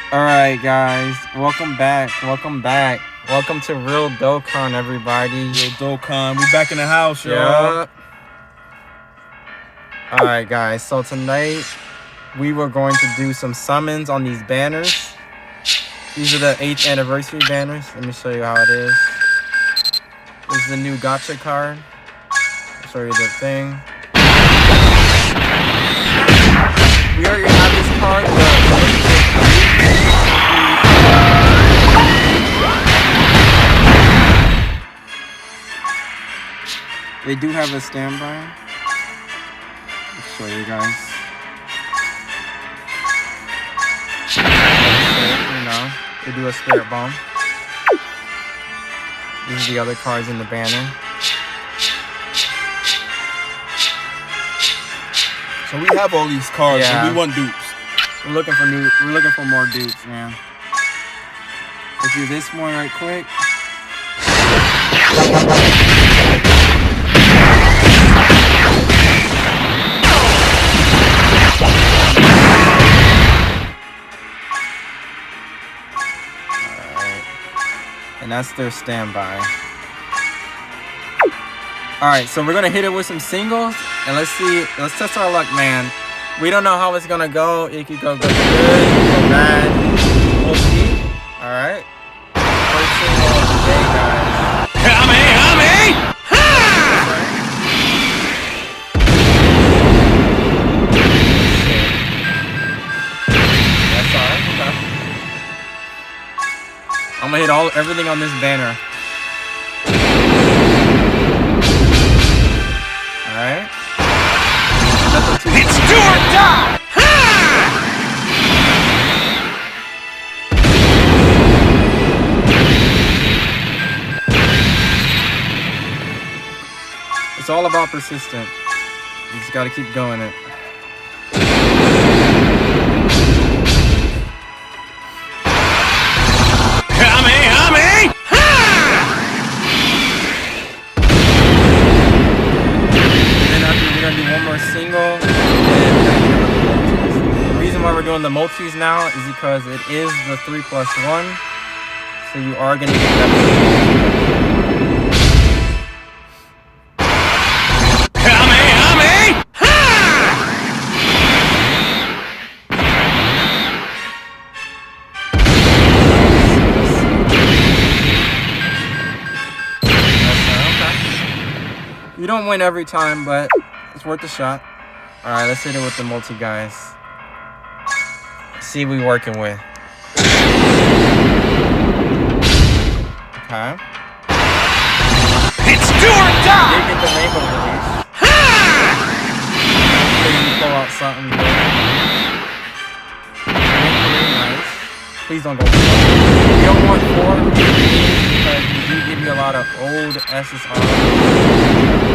Alright guys, welcome back. Welcome to Real Dokkan, everybody. Real Dokkan, we back in the house, y'all. Yeah. Alright guys, so tonight we were going to do some summons on these banners. These are the 8th anniversary banners. Let me show you how it is. This is the new gacha card. I'll show you the thing. We already have this card, they do have a standby. I'll show you guys. You know, they do a spirit bomb. These are the other cards in the banner. So we have all these cards, and we want dupes. We're looking for more dupes, man. Let's do this one right quick. Alright. And that's their standby. Alright, so we're gonna hit it with some singles and let's test our luck, man. We don't know how it's gonna go. It could go good, it could go bad. We'll see. Alright. First single of the day, guys. Hame! That's alright, okay. I'm gonna hit everything on this banner. Alright. It's do or die! It's all about persistent. You just gotta keep going it. Hame! We're gonna do one more single. The reason why we're doing the multis now is because it is the 3+1. So you are gonna get that. Hame! You don't win every time, but it's worth a shot. Alright, let's hit it with the multi, guys. See what we're working with. Okay. It's do or You die! did get the rainbow release. So you pull out something good. Really nice. Please don't go slow. You don't want 4 because you do give me a lot of old SSR.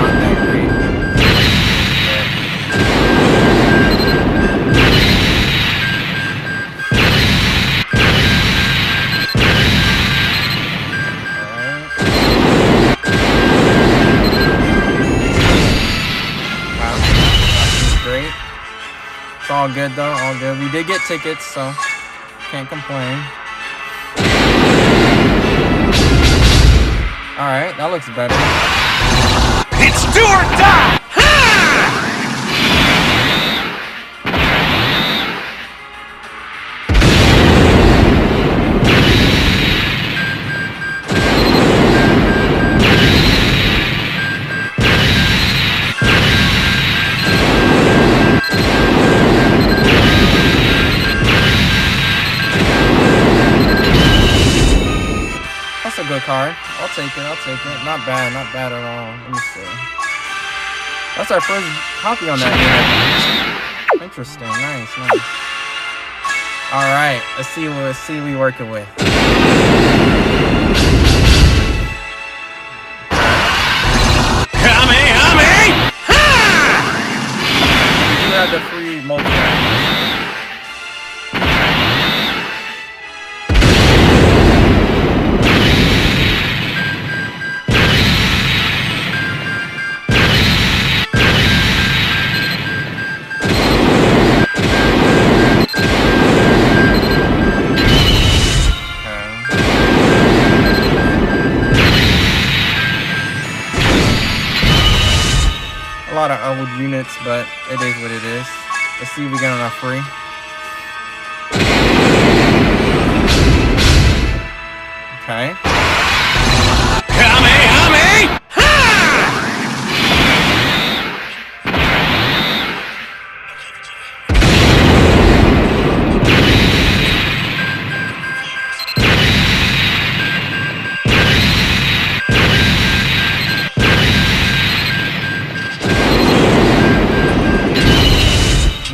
Not that great. It's all good though, all good. We did get tickets, so can't complain. Alright, that looks better. It's do or die! That's a good card. I'll take it. Not bad at all. Let me see. That's our first copy on that game. Interesting. Nice. Alright, let's see what we're working with. Hame! We do have the free multi. units, but it is what it is. Let's see if we get on our free. Okay. Kamehameha!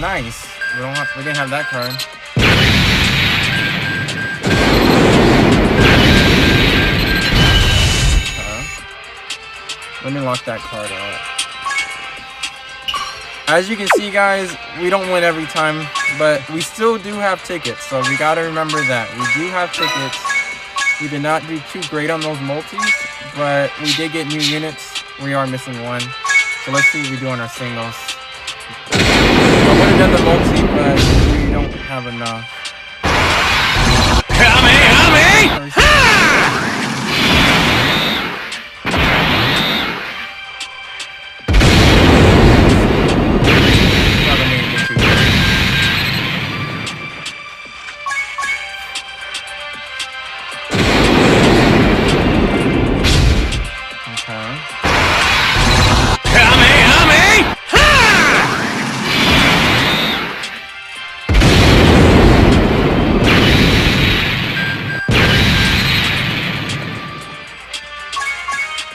Nice. We didn't have that card. Let me lock that card out. As you can see, guys, we don't win every time, but we still do have tickets, so we gotta remember that. We do have tickets. We did not do too great on those multis, but we did get new units. We are missing one. So let's see what we do on our singles. I would have done the multi, but we don't have enough. Kamehameha!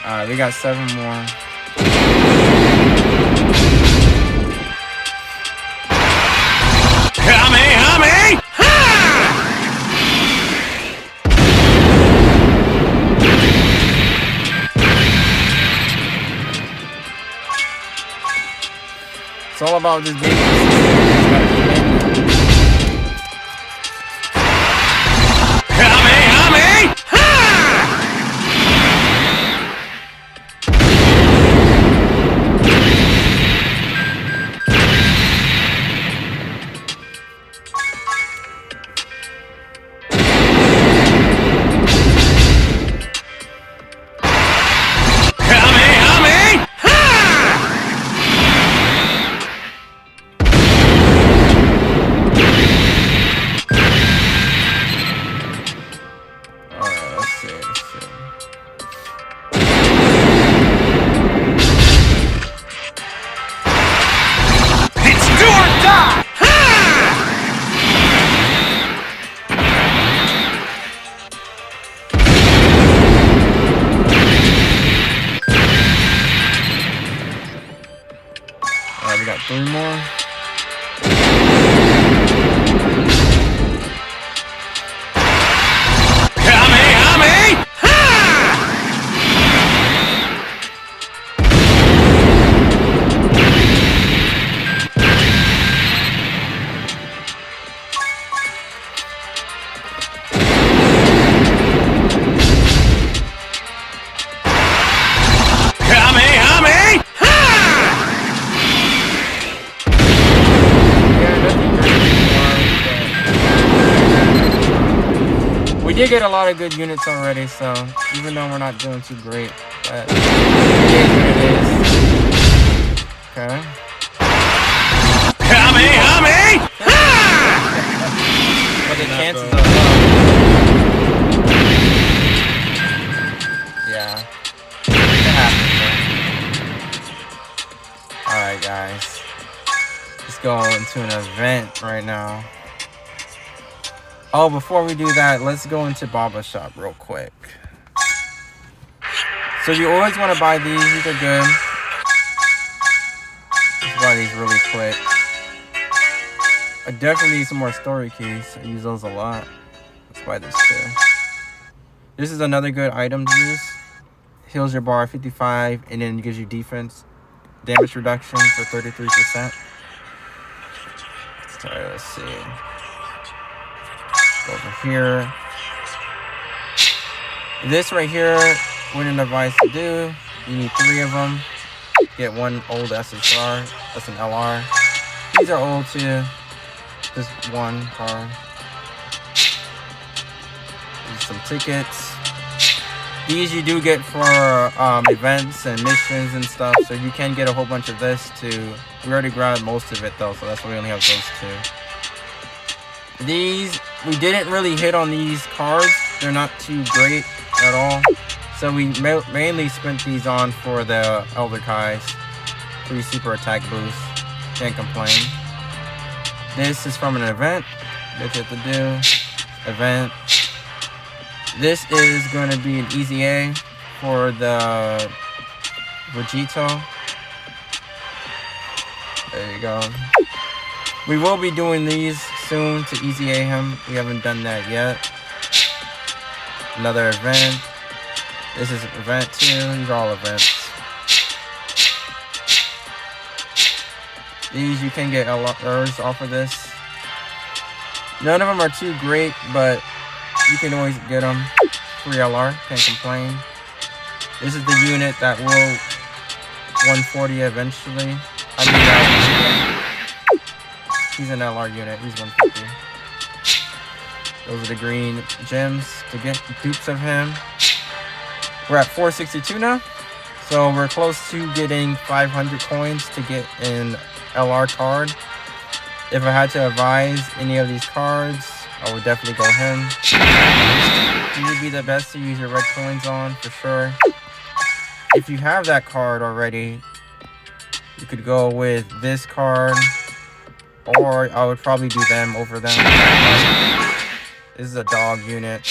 Alright, we got 7 more. Kamehameha! It's all about this game. Kamehameha! Alright, we got 3 more. Kamehameha! We did get a lot of good units already, so even though we're not doing too great, but it is what it is. Okay. Kamehameha! But the chances are low. Yeah. It happens, though. Alright, guys. Let's go into an event right now. Oh, before we do that, let's go into Baba Shop real quick. So you always want to buy these. These are good. Let's buy these really quick. I definitely need some more story keys. I use those a lot. Let's buy this too. This is another good item to use. Heals your bar 55 and then gives you defense damage reduction for 33%. Alright, let's see. Go over here. This right here, what an advice to do. You need 3 of them. Get 1 old SSR. That's an LR. These are old too. Just 1 card. Use some tickets. These you do get for events and missions and stuff, so you can get a whole bunch of this too. We already grabbed most of it though, so that's why we only have those two. These, we didn't really hit on these cards. They're not too great at all. So we mainly spent these on for the Elder Kais. Free super attack boost. Can't complain. This is from an event that you have to do. Event. This is going to be an easy A for the Vegito. There you go. We will be doing these soon to easy A him. We haven't done that yet. Another event. This is an event too. These are all events. These you can get LRs off of this. None of them are too great, but you can always get them. Free LR, can't complain. This is the unit that will 140 eventually. I mean, he's an LR unit. He's 150. Those are the green gems to get dupes of him. We're at 462 now, so we're close to getting 500 coins to get an LR card. If I had to advise any of these cards, I would definitely go him. He would be the best to use your red coins on, for sure. If you have that card already, you could go with this card, or I would probably do them over them. This is a dog unit,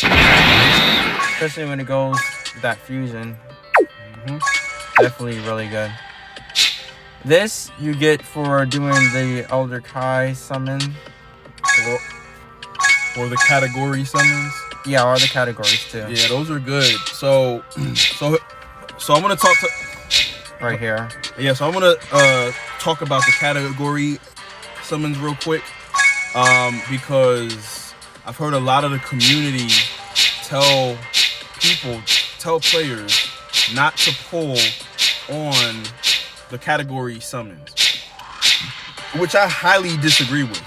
especially when it goes that fusion. Definitely really good. This you get for doing the Elder Kai summon. Or the category summons. Yeah, or the categories too. Yeah, those are good. So I'm gonna talk to right here. Yeah, so I'm gonna talk about the category summons real quick. Because I've heard a lot of the community tell players not to pull on the category summons, which I highly disagree with.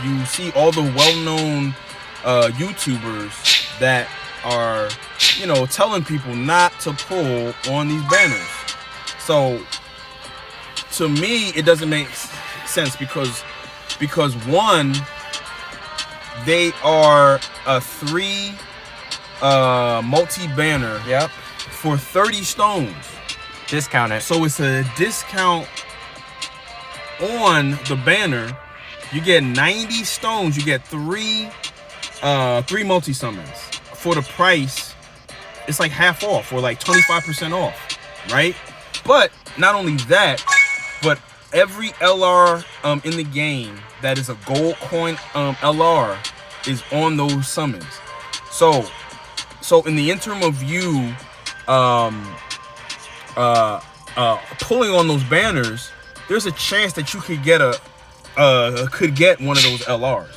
You see all the well-known YouTubers that are, telling people not to pull on these banners. So to me, it doesn't make sense because one, they are a 3 multi-banner. Yep. For 30 stones. Discounted. So it's a discount on the banner. You get 90 stones. You get 3 multi summons for the price. It's like half off or like 25% off, right? But not only that, but every LR in the game that is a gold coin LR is on those summons. So in the interim of you pulling on those banners, there's a chance that you could get one of those LRs,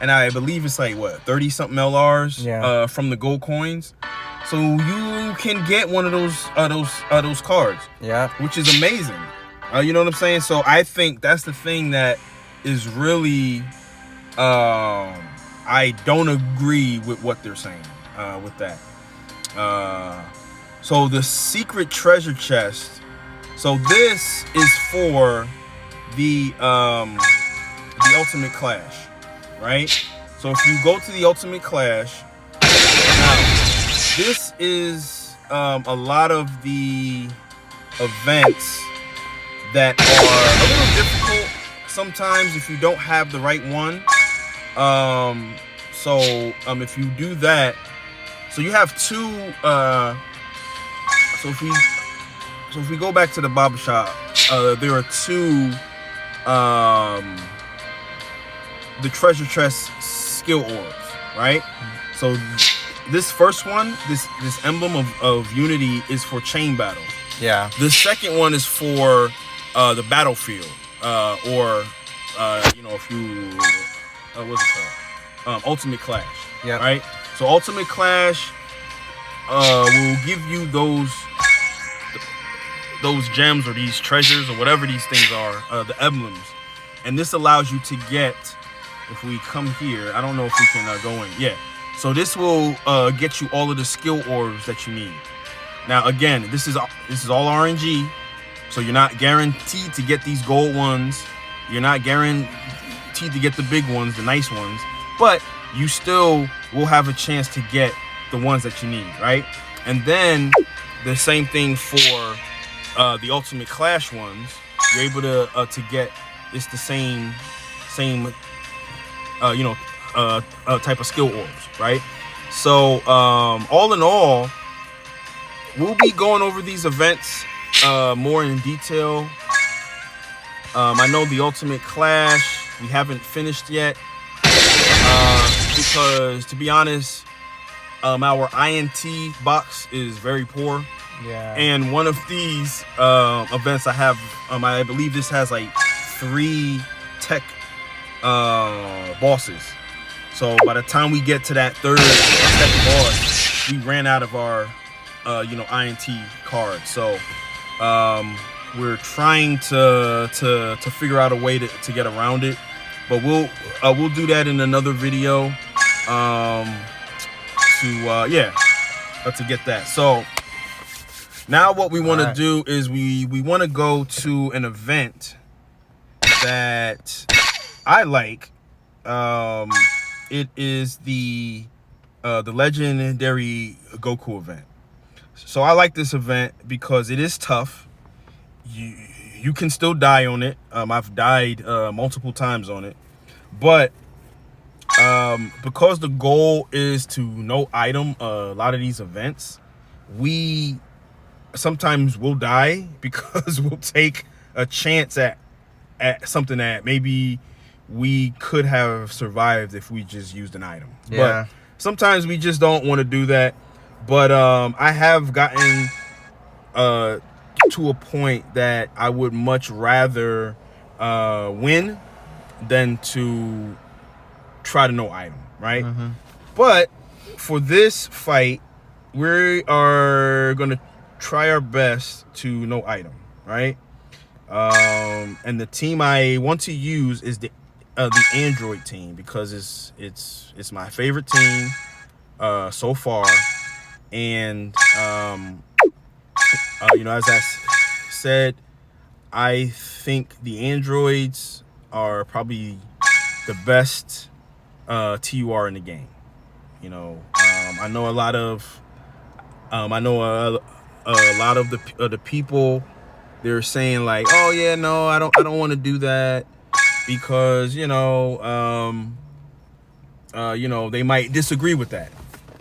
and I believe it's like 30 something LRs from the gold coins. So you can get one of those cards, which is amazing. You know what I'm saying? So I think that's the thing that is really I don't agree with what they're saying with that. So the secret treasure chest. So this is for the Ultimate Clash, right? So if you go to the Ultimate Clash, this is a lot of the events that are a little difficult sometimes if you don't have the right one. If you do that, so you have 2. So if we go back to the barber shop, there are 2 the treasure chest skill orbs, right? So this first one, this emblem of unity is for chain battle. Yeah. The second one is for the battlefield, if you what's it called? Ultimate Clash. Yeah. Right. So Ultimate Clash will give you those gems or these treasures or whatever these things are, the emblems, and this allows you to get. If we come here, I don't know if we can go in. Yeah. So this will get you all of the skill orbs that you need. Now again, this is all RNG, so you're not guaranteed to get these gold ones. You're not guaranteed to get the big ones, the nice ones, but you still will have a chance to get the ones that you need, right? And then the same thing for the Ultimate Clash ones. You're able to get, it's the same type of skill orbs, right? So all in all, we'll be going over these events more in detail. I know the Ultimate Clash we haven't finished yet because, to be honest, our INT box is very poor. Yeah. And one of these events I have, I believe this has like 3 tech bosses. So by the time we get to that third tech boss, we ran out of our INT card. So we're trying to figure out a way to get around it, but we'll do that in another video to get that. So now what we want to do is we want to go to an event that I like. It is the legendary Goku event. So I like this event because it is tough. You can still die on it. I've died multiple times on it, but because the goal is to no item a lot of these events, we sometimes will die because we'll take a chance at something that maybe we could have survived if we just used an item. Yeah. But sometimes we just don't want to do that. But I have gotten to a point that I would much rather win than to try to no item, right? Mm-hmm. But for this fight, we are gonna try our best to no item, right? And the team I want to use is the Android team because it's my favorite team so far. And as I said, I think the androids are probably the best TUR in the game. I know a lot of the people, they're saying like, oh yeah, no, I don't want to do that because they might disagree with that,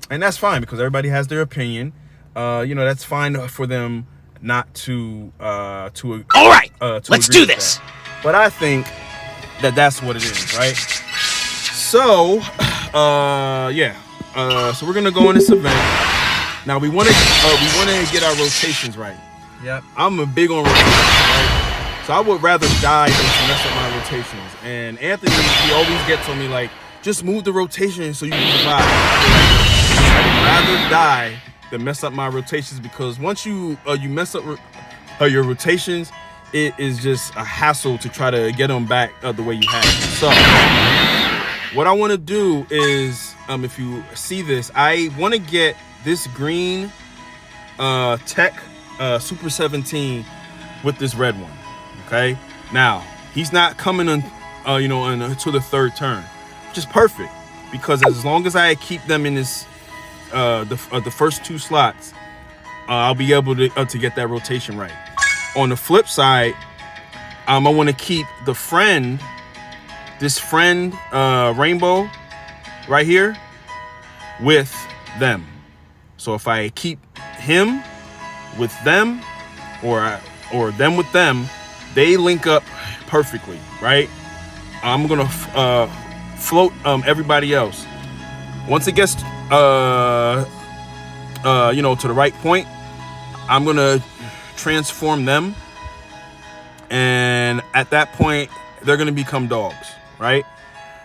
and that's fine because everybody has their opinion. That's fine for them not to All right, let's do this. That. But I think that's what it is, right? So so we're gonna go in this event. Now we want to get our rotations right. Yep. I'm a big on rotations, right? So I would rather die than to mess up my rotations. And Anthony, he always gets on me like, just move the rotation so you can survive. I'd rather die than mess up my rotations because once you mess up your rotations, it is just a hassle to try to get them back the way you had them. So what I want to do is, if you see this, I want to get this green tech Super 17 with this red one. Okay, now he's not coming on to the third turn, which is perfect because as long as I keep them in this the first 2 slots, I'll be able to get that rotation right. On the flip side, I want to keep this friend rainbow right here with them. So if I keep him with them or them with them, they link up perfectly, right? I'm gonna float everybody else. Once it gets to the right point, I'm gonna transform them, and at that point they're gonna become dogs, right?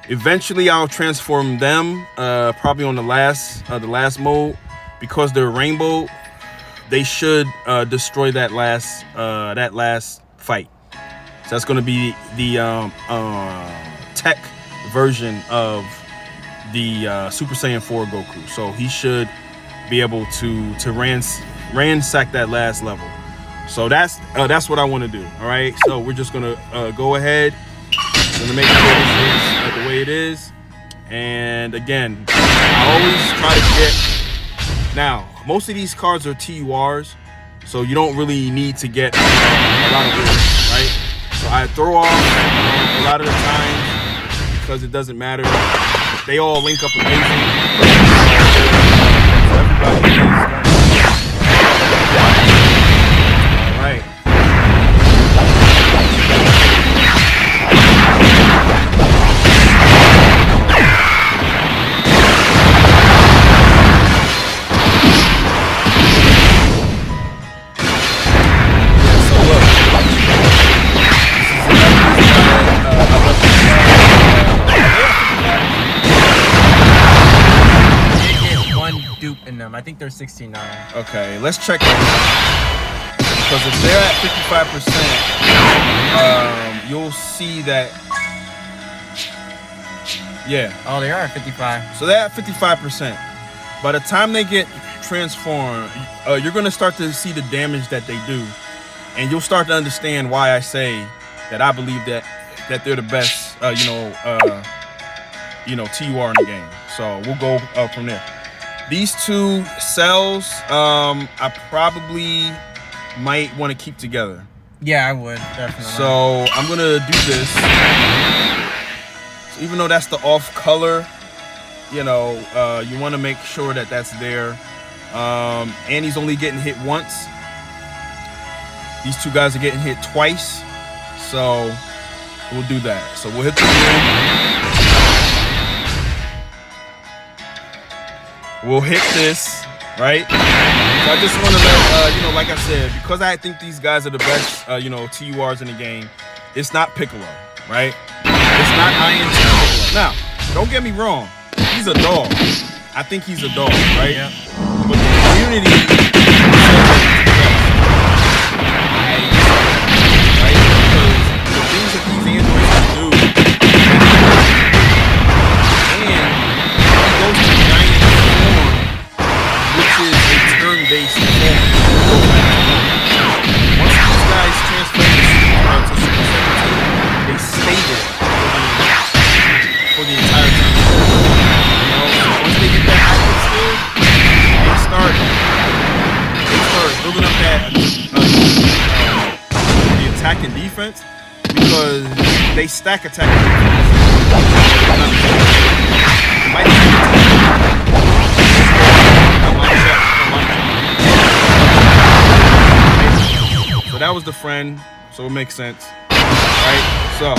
Eventually I'll transform them probably on the last mode because they're rainbow. They should destroy that last fight. So that's going to be the tech version of the Super Saiyan 4 Goku. So he should be able to ransack that last level. So that's what I want to do. All right. So we're just gonna go ahead. I'm gonna make sure this is the way it is. And again, I always try to get. Now, most of these cards are TURs, so you don't really need to get a lot of wheels, right? So I throw off a lot of the times because it doesn't matter. They all link up amazing. So everybody is all right. I think they're 69. Okay, let's check them. Because if they're at 55%, you'll see that. Yeah. Oh, they are at 55. So they're at 55%. By the time they get transformed, you're going to start to see the damage that they do, and you'll start to understand why I say that I believe that they're the best, TUR in the game. So we'll go from there. These two cells, I probably might want to keep together. Yeah, I would, definitely. So I'm going to do this. So even though that's the off color, you want to make sure that that's there. And he's only getting hit once. These two guys are getting hit twice. So we'll do that. So we'll hit the blue. We'll hit this, right? So I just want to let, like I said, because I think these guys are the best, TURs in the game, it's not Piccolo, right? It's not INT Piccolo. Now, don't get me wrong. He's a dog. I think he's a dog, right? Yeah. But the community right? Because the things that these androids can do, and he goes to giant form, which is a turn-based form. Once these guys transfer to Super 17, they stay there for the entire time. So once they get that active skill, they start building up that the attack and defense, because they stack attack and defense. It might be so that was the friend, so it makes sense, right? So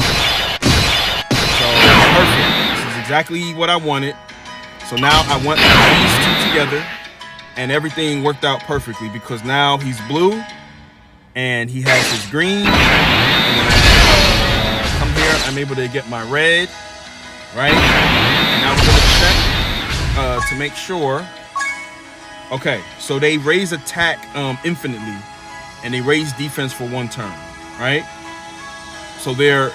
perfect. This is exactly what I wanted. So now I want these two together, and everything worked out perfectly because now he's blue and he has his green. And then I come here, I'm able to get my red, right? And now we're gonna check to make sure. Okay, so they raise attack infinitely, and they raise defense for one turn, right? So they're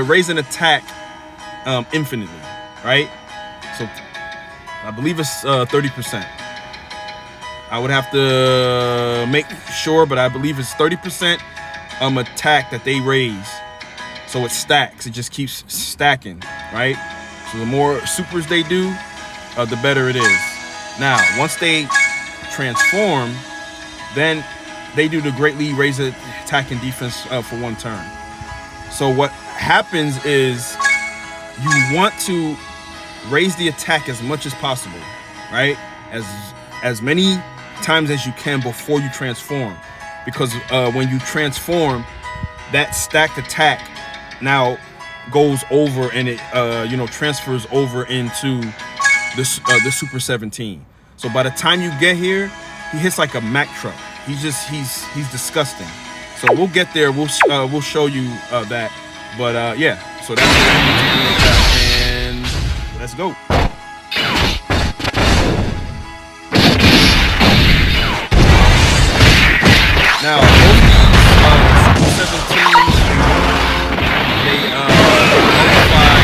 raising attack infinitely, right? So I believe it's 30%. I would have to make sure, but I believe it's 30% attack that they raise. So it stacks. It just keeps stacking, right? So the more supers they do, the better it is. Now, once they transform, then they do the greatly raise attack and defense for one turn. So what happens is you want to raise the attack as much as possible, right? As many times as you can before you transform, because when you transform, that stacked attack now goes over and it transfers over into the Super 17. So by the time you get here, he hits like a Mack truck. He's disgusting. So we'll get there. We'll show you that. But yeah. So that's what we need to do with that. And let's go. Now, both these Super 17s, they modify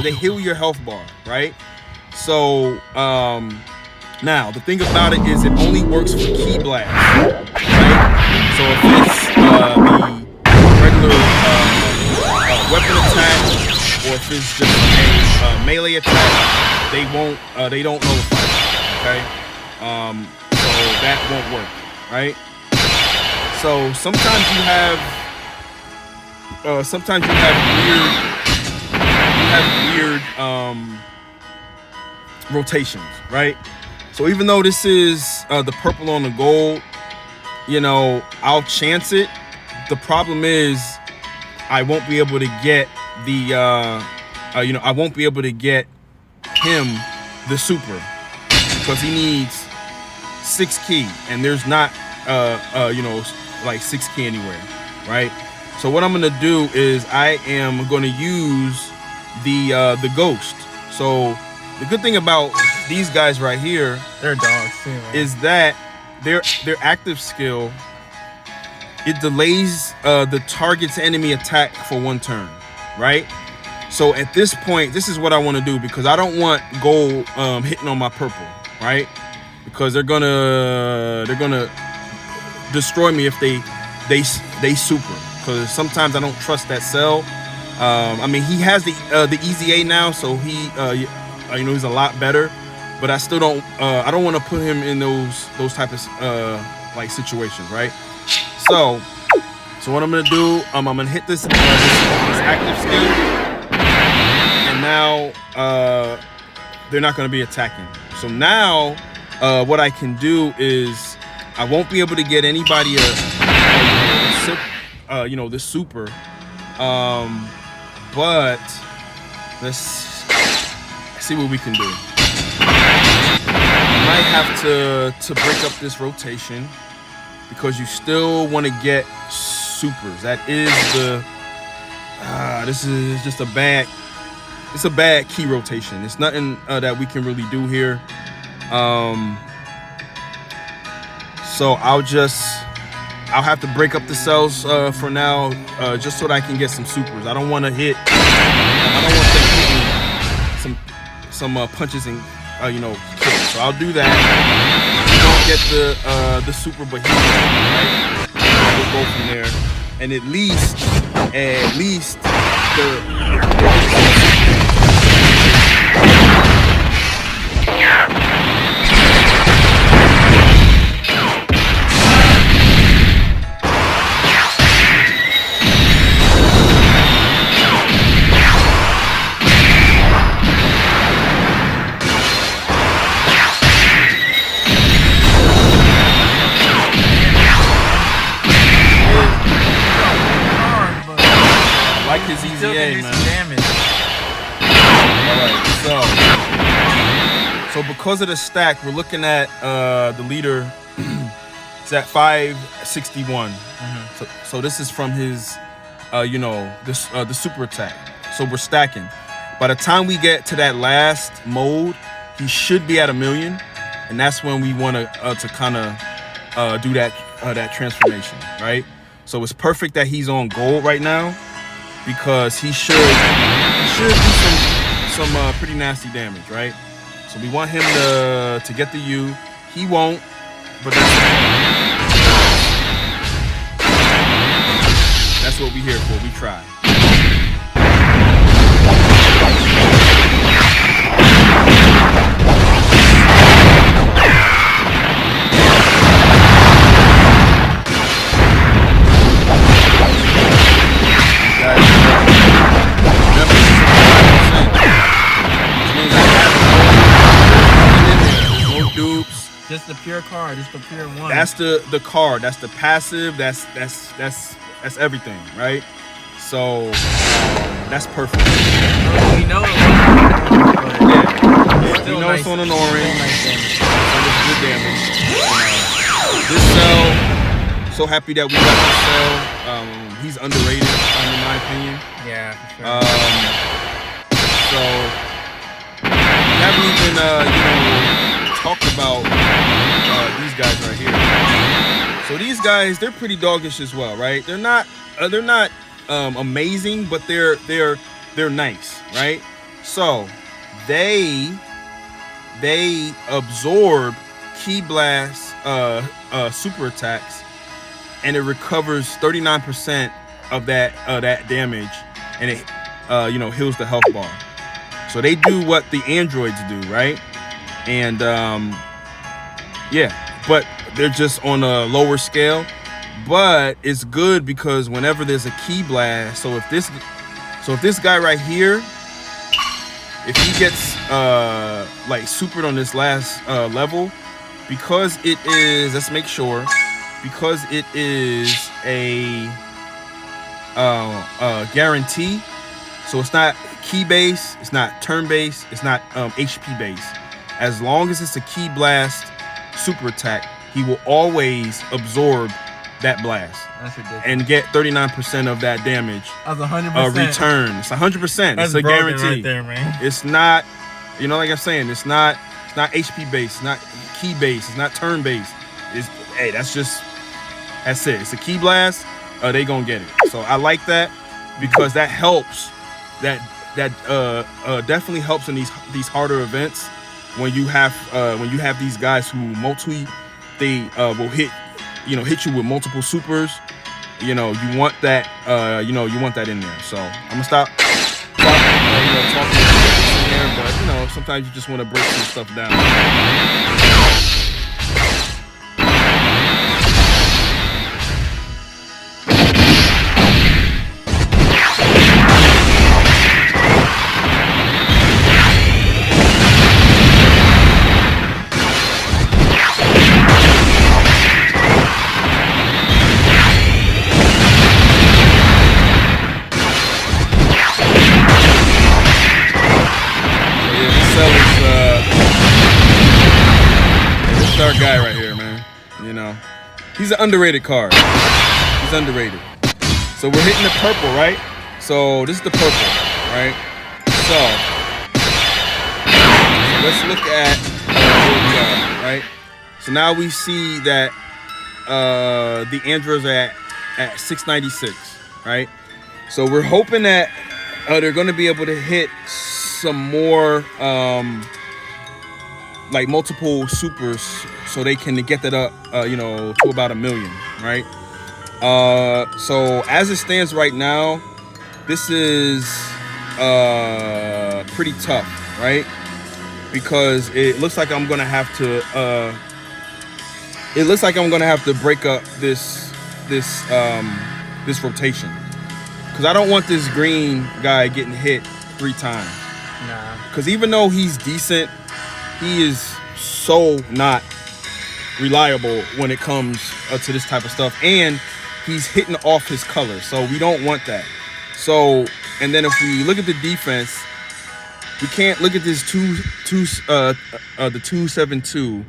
they heal your health bar, right? So now the thing about it is it only works for ki blast, right? So if it's the regular weapon attack, or if it's just a melee attack, they don't nullify it, okay? So that won't work, right? So sometimes you have weird rotations, right? So even though this is the purple on the gold, you know, I'll chance it. The problem is I won't be able to get the I won't be able to get him the super, because he needs 6 ki, and there's not like 6 ki anywhere, right? So what I'm gonna do is I am gonna use the ghost. So the good thing about these guys right here, They're dogs too, man. is that their active skill, it delays the target's enemy attack for 1 turn, right? So at this point, this is what I want to do, because I don't want gold hitting on my purple, right? Because they're gonna destroy me if they super. Because sometimes I don't trust that cell. I mean, he has the easy A now, so he he's a lot better. But I still don't I don't want to put him in those type of like situations, right? So what I'm gonna do, I'm gonna hit this active skill, and now they're not gonna be attacking. So now what I can do is I won't be able to get anybody the super, but let's see what we can do. I might have to break up this rotation, because you still want to get supers. That is this is just a bad ki rotation. It's nothing that we can really do here. So I'll have to break up the cells for now, just so that I can get some supers. I don't want to hit. I don't want to hit some punches and kill. So I'll do that. I don't get the super, but he's right. We'll go from there, and at least his easy A, man. Damage. Alright, so because of the stack, we're looking at the leader. It's at 561. So this is from his the super attack. So we're stacking. By the time we get to that last mode, he should be at 1,000,000, and that's when we want to kind of do that transformation, right? So it's perfect that he's on gold right now, because he should do some pretty nasty damage, right? So we want him to get the U. He won't, but that's what we're here for. We try. Just the pure card. Just the pure one. That's the card. That's the passive. That's everything, right? So that's perfect. We know it we know it's on an orange. So it's good damage. This cell, so happy that we got this cell. He's underrated, in my opinion. Yeah, for sure. So we haven't even talked about these guys right here. So these guys, they're pretty doggish as well, right? They're not amazing, but they're nice, right? So they absorb Ki Blast super attacks, and it recovers 39% of that damage, and it heals the health bar. So they do what the androids do, right? And yeah, but they're just on a lower scale. But it's good because whenever there's a Ki Blast, so if this guy right here, if he gets like supered on this last level, because it is, let's make sure, because it is a guarantee, so it's not key base, it's not turn base, it's not HP base. As long as it's a Ki Blast super attack, he will always absorb that blast. That's ridiculous. And get 39% of that damage. That's 100%. Return. It's 100%. That's it's a guarantee. right there, man. It's not, like I'm saying, it's not HP base, it's not key base, it's not turn base. That's it. It's a Ki Blast. They gonna get it. So I like that because that helps. That definitely helps in these harder events when you have these guys who they will hit you with multiple supers. You want that you want that in there. So I'm gonna stop talking in there, but sometimes you just want to break some stuff down. Our guy right here, man. He's an underrated card. He's underrated. So we're hitting the purple, right? So this is the purple, right? So let's look at where we are, right? So now we see that the androids are at 696, right? So we're hoping that they're going to be able to hit some more like multiple supers, so they can get that up to about 1 million, right? So as it stands right now, this is pretty tough, right? Because it looks like I'm gonna have to break up this rotation, because I don't want this green guy getting hit 3 times. Nah. Because even though he's decent, he is so not reliable when it comes to this type of stuff, and he's hitting off his color, so we don't want that. So, and then if we look at the defense, we can't look at this the 272,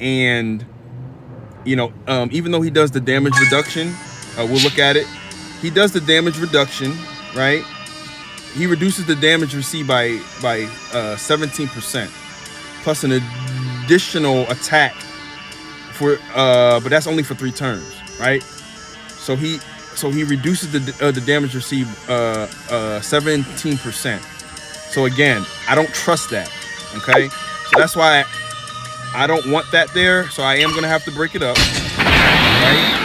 and even though he does the damage reduction, we'll look at it. He does the damage reduction, right? He reduces the damage received by 17%. Plus an additional attack but that's only for 3 turns, right? So he reduces the damage received 17%. So again, I don't trust that. Okay, so that's why I don't want that there. So I am gonna have to break it up, right?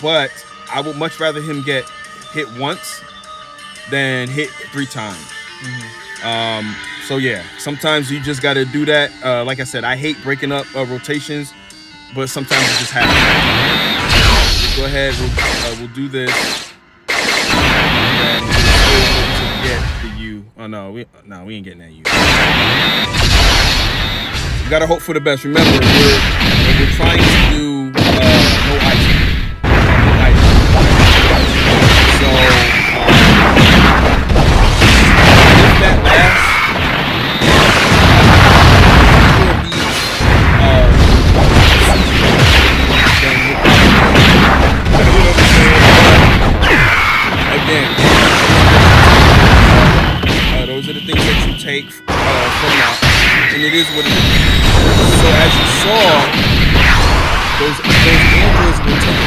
But I would much rather him get hit once than hit 3 times. Mm-hmm. So yeah, sometimes you just got to do that. Like I said, I hate breaking up rotations, but sometimes it just happens. We'll go ahead, we'll do this, and then we'll get the U. Oh no, we ain't getting that U. You gotta hope for the best. Remember, we're trying to do no ice. So if that lasts. Those are the things that you take from that, and it is what it is. So as you saw, those androids will take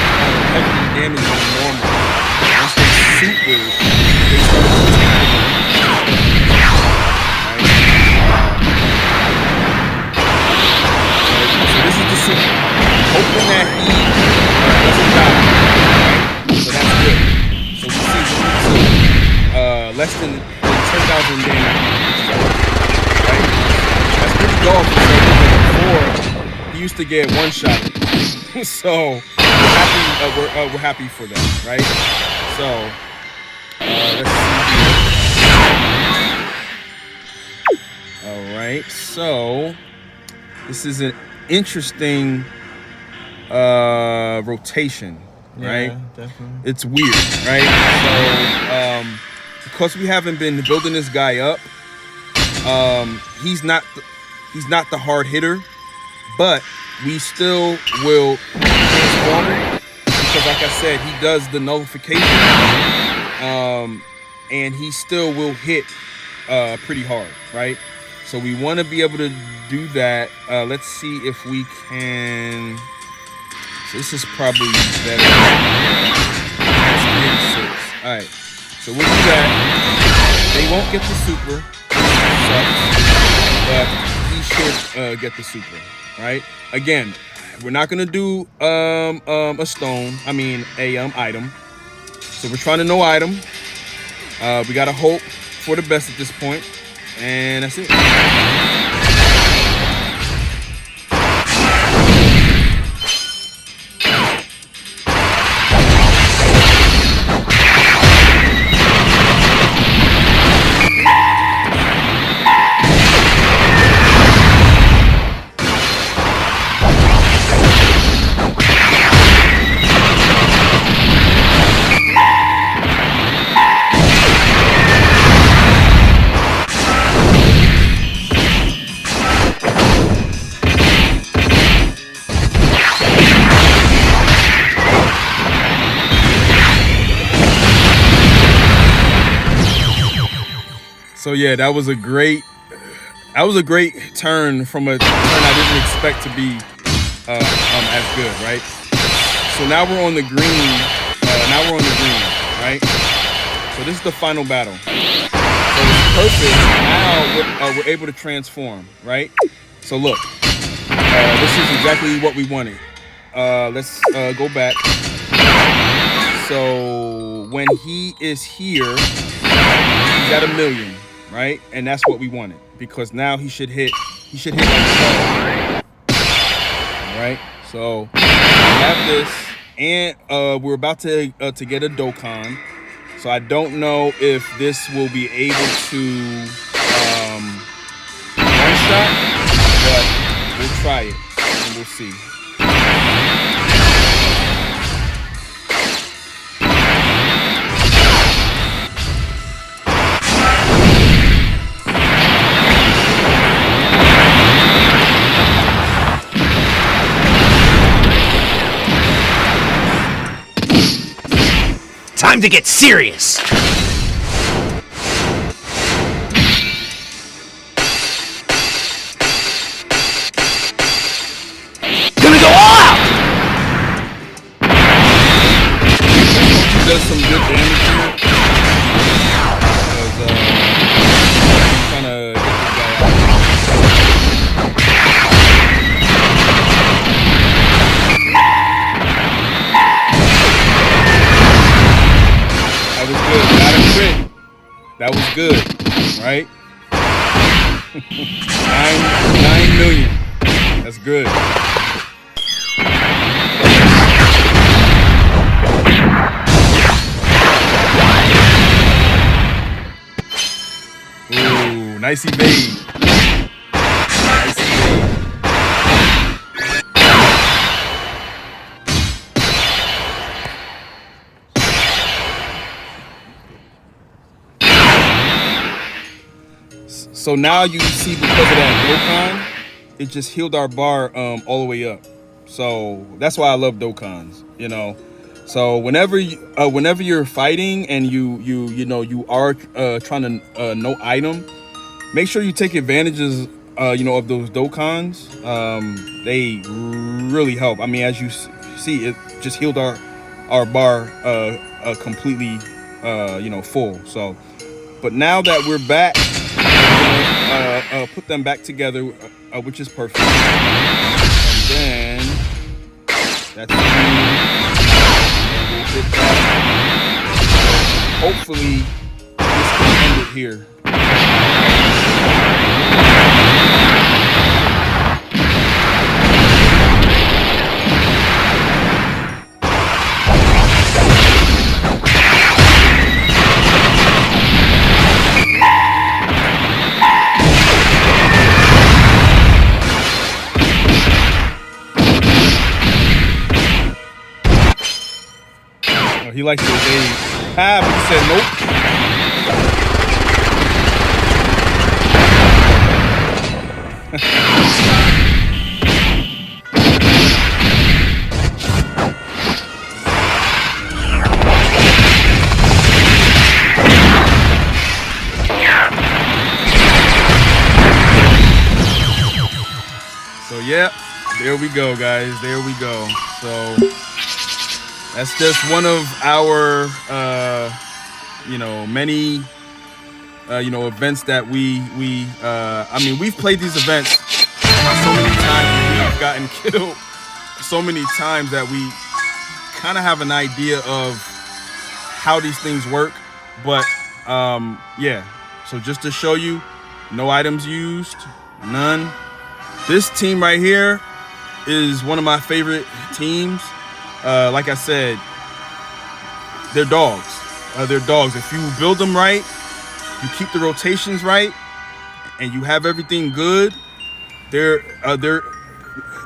heavy damage on normal. Once they super, they start to take less than 10,000 damage. Right? That's pretty dog before he used to get one shot. So we're happy for that, right? So let's see here. All right, so this is an interesting rotation, right? Yeah, definitely. It's weird, right? So because we haven't been building this guy up, he's not the hard hitter, but we still will transform him because, like I said, he does the nullification, and he still will hit pretty hard, right? So we want to be able to do that. Let's see if we can. So this is probably better. That's 386. All right. So we'll do that. They won't get the super, but he should get the super, right? Again, we're not gonna do a stone. I mean a item. So we're trying to no item. We gotta hope for the best at this point, and that's it. So yeah, that was a great turn from a turn I didn't expect to be as good, right? So now we're on the green. Right? So this is the final battle. So it's perfect. Now we're able to transform, right? So look, this is exactly what we wanted. Let's go back. So when he is here, he's at 1,000,000. Right, and that's what we wanted because now he should hit like a ball. All right, so we have this, and we're about to get a Dokkan. So I don't know if this will be able to one shot, but we'll try it and we'll see. Time to get serious! Gonna go all out! He does some good damage here. Because, he's trying to get this guy out. That was good, right? 9 million. That's good. Ooh, nice evade. Nice evade. So now you see because of that Dokkan, it just healed our bar all the way up. So that's why I love Dokkans, you know. So whenever you're fighting and you are trying to no item, make sure you take advantages of those Dokkans. They really help. I mean, as you see, it just healed our bar completely full. So, but now that we're back, put them back together, which is perfect. And then that's we'll hit that. Hopefully this can here. Oh, he likes to evade. Ah, but he said So yeah, there we go, guys. There we go. So that's just one of our, many, events that I mean, we've played these events so many times. We've gotten killed so many times that we kind of have an idea of how these things work. But yeah, so just to show you, no items used, none. This team right here is one of my favorite teams. Like I said, they're dogs. They're dogs. If you build them right, you keep the rotations right, and you have everything good, they're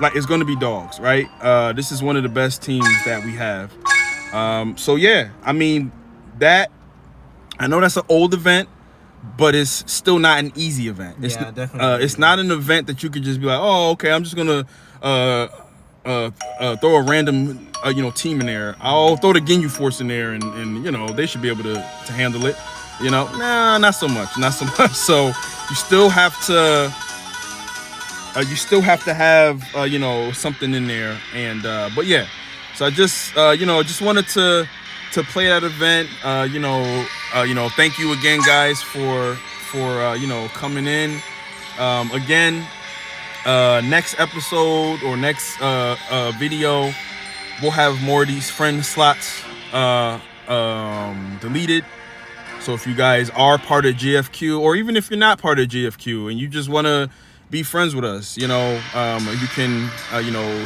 like, it's going to be dogs, right? This is one of the best teams that we have. So yeah, I mean, I know that's an old event, but it's still not an easy event. It's, yeah, definitely. It's not an event that you could just be like, oh, okay, I'm just gonna throw a random team in there. I'll throw the Ginyu Force in there, and they should be able to handle it. Nah, not so much. So you still have to have something in there. And but yeah, so I just just wanted to play that event. Thank you again, guys, for coming in. Again, next episode or next video, we'll have more of these friend slots deleted. So if you guys are part of GFQ, or even if you're not part of GFQ and you just want to be friends with us, you can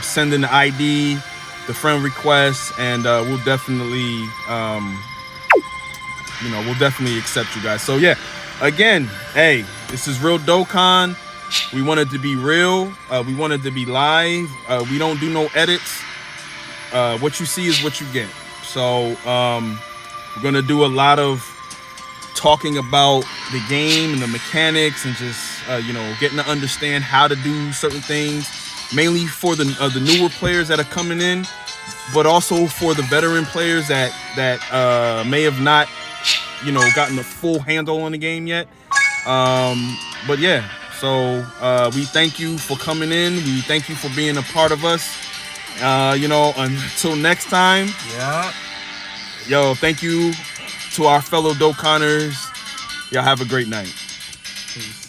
send in the ID, the friend request, and we'll definitely accept you guys. So yeah, again, hey, this is Real Dokkan. We wanted to be real. We wanted to be live. We don't do no edits. What you see is what you get. So we're gonna do a lot of talking about the game and the mechanics, and just getting to understand how to do certain things, mainly for the newer players that are coming in, but also for the veteran players that may have not gotten the full handle on the game yet. But yeah, so we thank you for coming in. We thank you for being a part of us. Until next time. Yeah. Yo, thank you to our fellow Dokkanners. Y'all have a great night. Peace.